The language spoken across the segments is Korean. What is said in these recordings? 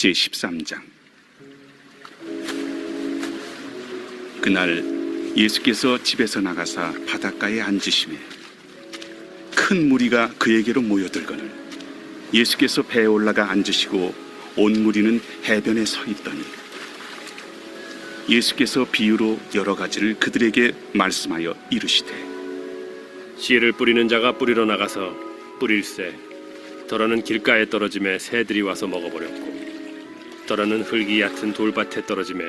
제13장. 그날 예수께서 집에서 나가사 바닷가에 앉으시매 큰 무리가 그에게로 모여들거늘 예수께서 배에 올라가 앉으시고 온 무리는 해변에 서 있더니 예수께서 비유로 여러 가지를 그들에게 말씀하여 이르시되, 씨를 뿌리는 자가 뿌리러 나가서 뿌릴새 더러는 길가에 떨어짐에 새들이 와서 먹어버렸고, 더러는 흙이 얕은 돌밭에 떨어짐에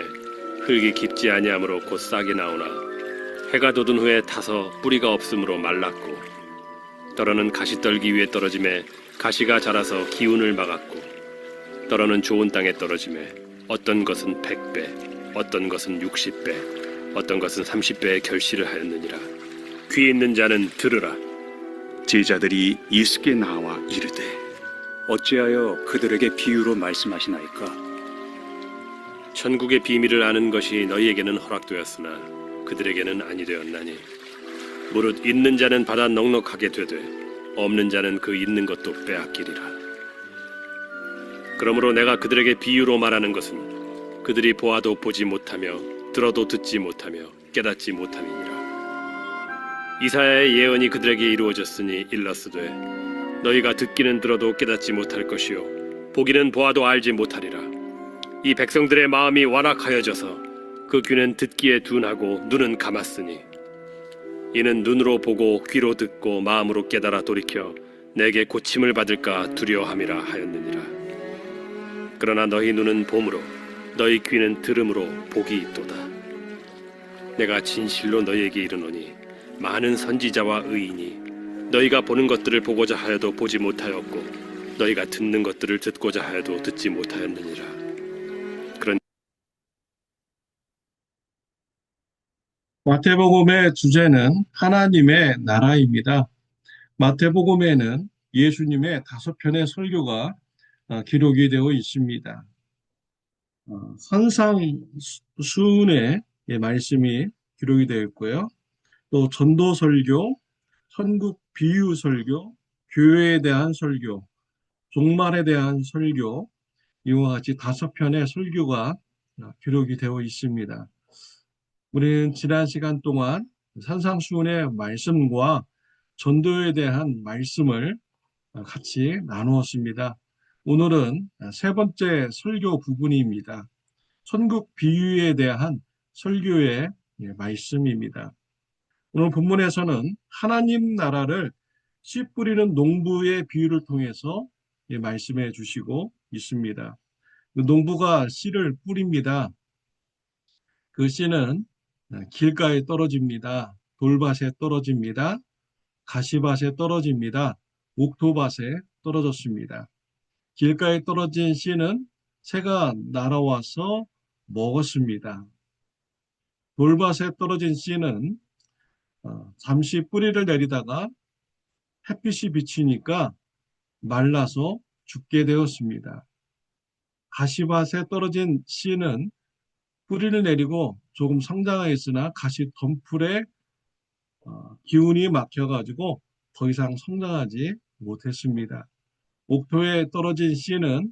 흙이 깊지 아니하므로 곧 싹이 나오나 해가 돋은 후에 타서 뿌리가 없으므로 말랐고, 더러는 가시떨기 위에 떨어짐에 가시가 자라서 기운을 막았고, 더러는 좋은 땅에 떨어짐에 어떤 것은 100배, 어떤 것은 60배, 어떤 것은 30배의 결실을 하였느니라. 귀 있는 자는 들으라. 제자들이 예수께 나와 이르되, 어찌하여 그들에게 비유로 말씀하시나이까? 천국의 비밀을 아는 것이 너희에게는 허락되었으나 그들에게는 아니 되었나니, 무릇 있는 자는 받아 넉넉하게 되되 없는 자는 그 있는 것도 빼앗기리라. 그러므로 내가 그들에게 비유로 말하는 것은 그들이 보아도 보지 못하며 들어도 듣지 못하며 깨닫지 못함이니라. 이사야의 예언이 그들에게 이루어졌으니 일렀으되, 너희가 듣기는 들어도 깨닫지 못할 것이요 보기는 보아도 알지 못하리라. 이 백성들의 마음이 완악하여져서 그 귀는 듣기에 둔하고 눈은 감았으니, 이는 눈으로 보고 귀로 듣고 마음으로 깨달아 돌이켜 내게 고침을 받을까 두려워함이라 하였느니라. 그러나 너희 눈은 봄으로 너희 귀는 들음으로 복이 있도다. 내가 진실로 너희에게 이르노니 많은 선지자와 의인이 너희가 보는 것들을 보고자 하여도 보지 못하였고, 너희가 듣는 것들을 듣고자 하여도 듣지 못하였느니라. 그런 마태복음의 주제는 하나님의 나라입니다. 마태복음에는 예수님의 5편의 설교가 기록이 되어 있습니다. 산상수훈의 말씀이 기록이 되어 있고요. 또 전도설교, 천국 비유 설교, 교회에 대한 설교, 종말에 대한 설교, 이와 같이 5편의 설교가 기록이 되어 있습니다. 우리는 지난 시간 동안 산상수훈의 말씀과 전도에 대한 말씀을 같이 나누었습니다. 오늘은 3번째 설교 부분입니다. 천국 비유에 대한 설교의 말씀입니다. 오늘 본문에서는 하나님 나라를 씨 뿌리는 농부의 비유를 통해서 말씀해 주시고 있습니다. 그 농부가 씨를 뿌립니다. 그 씨는 길가에 떨어집니다. 돌밭에 떨어집니다. 가시밭에 떨어집니다. 옥토밭에 떨어졌습니다. 길가에 떨어진 씨는 새가 날아와서 먹었습니다. 돌밭에 떨어진 씨는 잠시 뿌리를 내리다가 햇빛이 비치니까 말라서 죽게 되었습니다. 가시밭에 떨어진 씨는 뿌리를 내리고 조금 성장하였으나 가시 덤풀에 기운이 막혀가지고 더 이상 성장하지 못했습니다. 옥토에 떨어진 씨는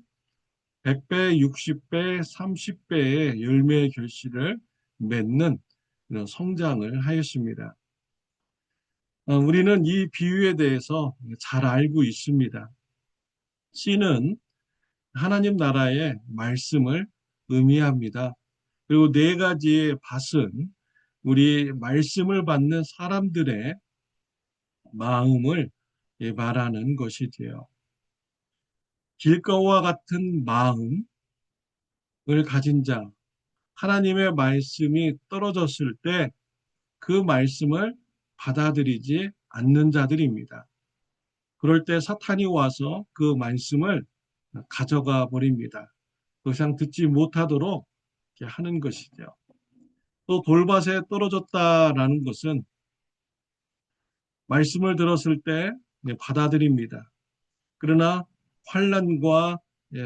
100배, 60배, 30배의 열매의 결실을 맺는 이런 성장을 하였습니다. 우리는 이 비유에 대해서 잘 알고 있습니다. 씨는 하나님 나라의 말씀을 의미합니다. 그리고 4가지의 밭은 우리 말씀을 받는 사람들의 마음을 말하는 것이지요. 길가와 같은 마음을 가진 자, 하나님의 말씀이 떨어졌을 때 그 말씀을 받아들이지 않는 자들입니다. 그럴 때 사탄이 와서 그 말씀을 가져가 버립니다. 더 이상 듣지 못하도록 하는 것이죠. 또 돌밭에 떨어졌다라는 것은 말씀을 들었을 때 받아들입니다. 그러나 환난과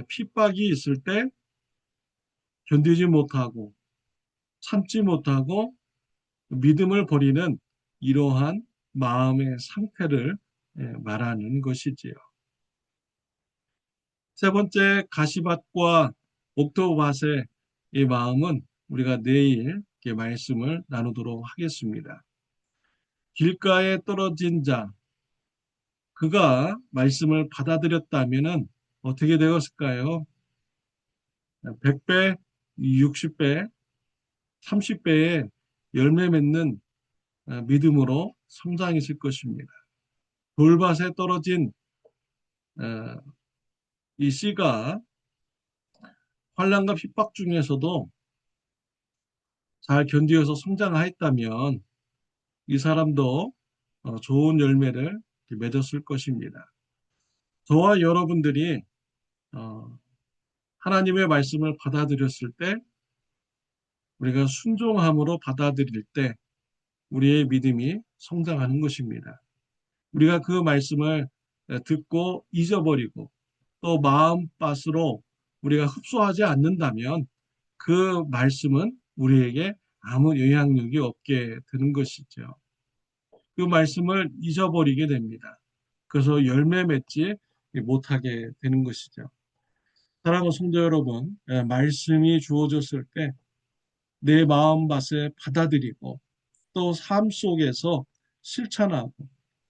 핍박이 있을 때 견디지 못하고 참지 못하고 믿음을 버리는 이러한 마음의 상태를 말하는 것이지요. 3번째, 가시밭과 옥토밭의 이 마음은 우리가 내일 이렇게 말씀을 나누도록 하겠습니다. 길가에 떨어진 자, 그가 말씀을 받아들였다면 어떻게 되었을까요? 100배, 60배, 30배의 열매 맺는 믿음으로 성장했을 것입니다. 돌밭에 떨어진 어, 이 씨가 환난과 핍박 중에서도 잘 견디어서 성장하였다면 이 사람도 좋은 열매를 맺었을 것입니다. 저와 여러분들이 어, 하나님의 말씀을 받아들였을 때, 우리가 순종함으로 받아들일 때 우리의 믿음이 성장하는 것입니다. 우리가 그 말씀을 듣고 잊어버리고 또 마음밭으로 우리가 흡수하지 않는다면 그 말씀은 우리에게 아무 영향력이 없게 되는 것이죠. 그 말씀을 잊어버리게 됩니다. 그래서 열매 맺지 못하게 되는 것이죠. 사랑하는 성도 여러분, 말씀이 주어졌을 때 내 마음밭에 받아들이고 또 삶 속에서 실천하고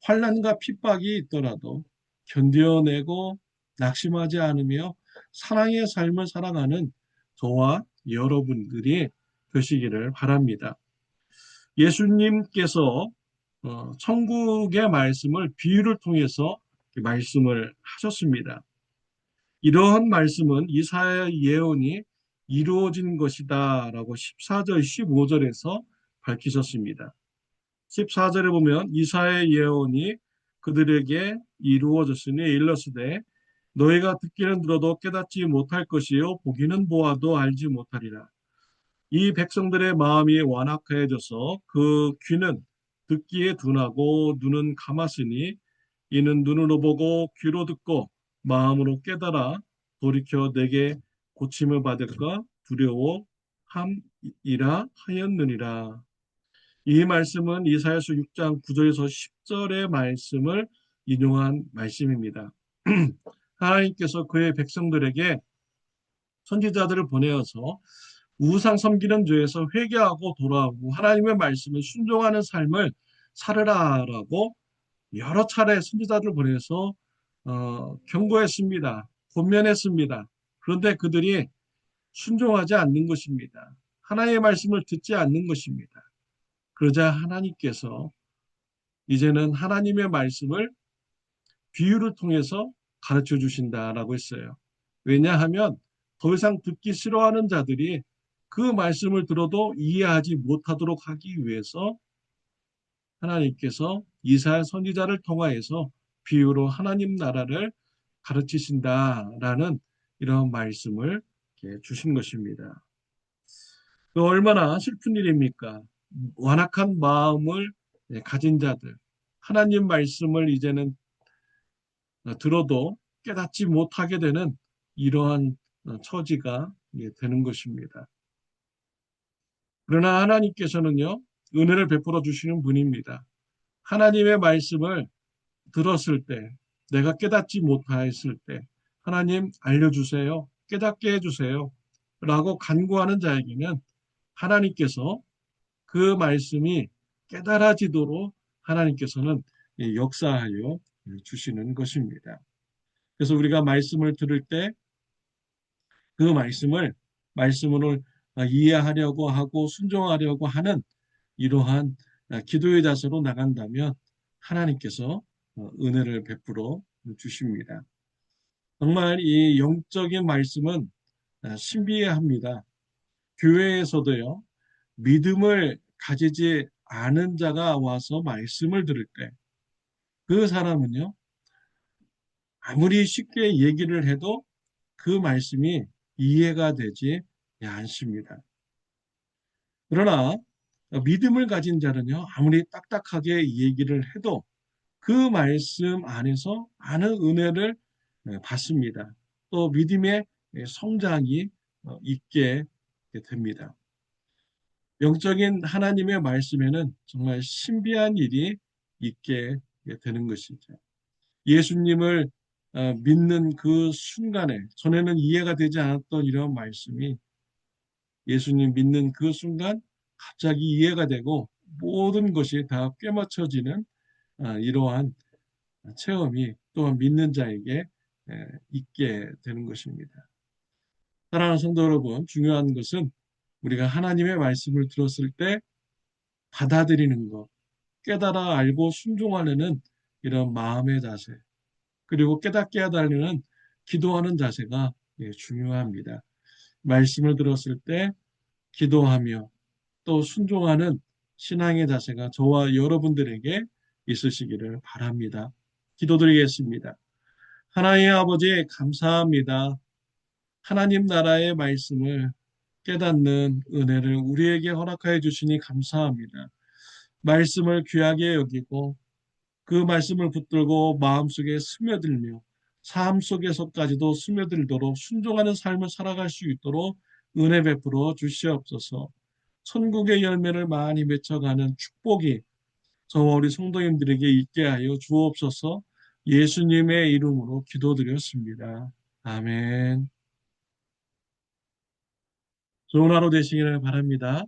환난과 핍박이 있더라도 견뎌내고 낙심하지 않으며 사랑의 삶을 살아가는 저와 여러분들이 되시기를 바랍니다. 예수님께서 천국의 말씀을 비유를 통해서 말씀을 하셨습니다. 이러한 말씀은 이사야의 예언이 이루어진 것이다 라고 14절, 15절에서 밝히셨습니다. 14절에 보면 이사야의 예언이 그들에게 이루어졌으니 일러스되 너희가 듣기는 들어도 깨닫지 못할 것이요 보기는 보아도 알지 못하리라. 이 백성들의 마음이 완악해져서 그 귀는 듣기에 둔하고 눈은 감았으니 이는 눈으로 보고 귀로 듣고 마음으로 깨달아 돌이켜 내게 고침을 받을까 두려워함이라 하였느니라. 이 말씀은 이사야서 6장 9절에서 10절의 말씀을 인용한 말씀입니다. 하나님께서 그의 백성들에게 선지자들을 보내어서 우상 섬기는 죄에서 회개하고 돌아오고 하나님의 말씀에 순종하는 삶을 살으라라고 여러 차례 선지자들을 보내서 경고했습니다. 권면했습니다. 그런데 그들이 순종하지 않는 것입니다. 하나님의 말씀을 듣지 않는 것입니다. 그러자 하나님께서 이제는 하나님의 말씀을 비유를 통해서 가르쳐 주신다라고 했어요. 왜냐하면 더 이상 듣기 싫어하는 자들이 그 말씀을 들어도 이해하지 못하도록 하기 위해서 하나님께서 이사야 선지자를 통하여서 비유로 하나님 나라를 가르치신다라는 이런 말씀을 주신 것입니다. 얼마나 슬픈 일입니까? 완악한 마음을 가진 자들, 하나님 말씀을 이제는 들어도 깨닫지 못하게 되는 이러한 처지가 되는 것입니다. 그러나 하나님께서는요, 은혜를 베풀어 주시는 분입니다. 하나님의 말씀을 들었을 때, 내가 깨닫지 못하였을 때, 하나님 알려주세요. 깨닫게 해주세요. 라고 간구하는 자에게는 하나님께서 그 말씀이 깨달아지도록 하나님께서는 역사하여 주시는 것입니다. 그래서 우리가 말씀을 들을 때 그 말씀으로 이해하려고 하고 순종하려고 하는 이러한 기도의 자세로 나간다면 하나님께서 은혜를 베풀어 주십니다. 정말 이 영적인 말씀은 신비합니다. 교회에서도요, 믿음을 가지지 않은 자가 와서 말씀을 들을 때 그 사람은요, 아무리 쉽게 얘기를 해도 그 말씀이 이해가 되지 않습니다. 그러나 믿음을 가진 자는요, 아무리 딱딱하게 얘기를 해도 그 말씀 안에서 많은 은혜를 받습니다. 또 믿음의 성장이 있게 됩니다. 영적인 하나님의 말씀에는 정말 신비한 일이 있게 되는 것이죠. 예수님을 믿는 그 순간에 전에는 이해가 되지 않았던 이런 말씀이 예수님 믿는 그 순간 갑자기 이해가 되고 모든 것이 다 꿰맞춰지는 이러한 체험이 또한 믿는 자에게 있게 되는 것입니다. 사랑하는 성도 여러분, 중요한 것은 우리가 하나님의 말씀을 들었을 때 받아들이는 것, 깨달아 알고 순종하려는 이런 마음의 자세, 그리고 깨닫게 해달라는 기도하는 자세가 중요합니다. 말씀을 들었을 때 기도하며 또 순종하는 신앙의 자세가 저와 여러분들에게 있으시기를 바랍니다. 기도드리겠습니다. 하나님 아버지 감사합니다. 하나님 나라의 말씀을 깨닫는 은혜를 우리에게 허락하여 주시니 감사합니다. 말씀을 귀하게 여기고 그 말씀을 붙들고 마음속에 스며들며 삶 속에서까지도 스며들도록 순종하는 삶을 살아갈 수 있도록 은혜 베풀어 주시옵소서. 천국의 열매를 많이 맺혀가는 축복이 저와 우리 성도님들에게 있게 하여 주옵소서. 예수님의 이름으로 기도드렸습니다. 아멘. 좋은 하루 되시기를 바랍니다.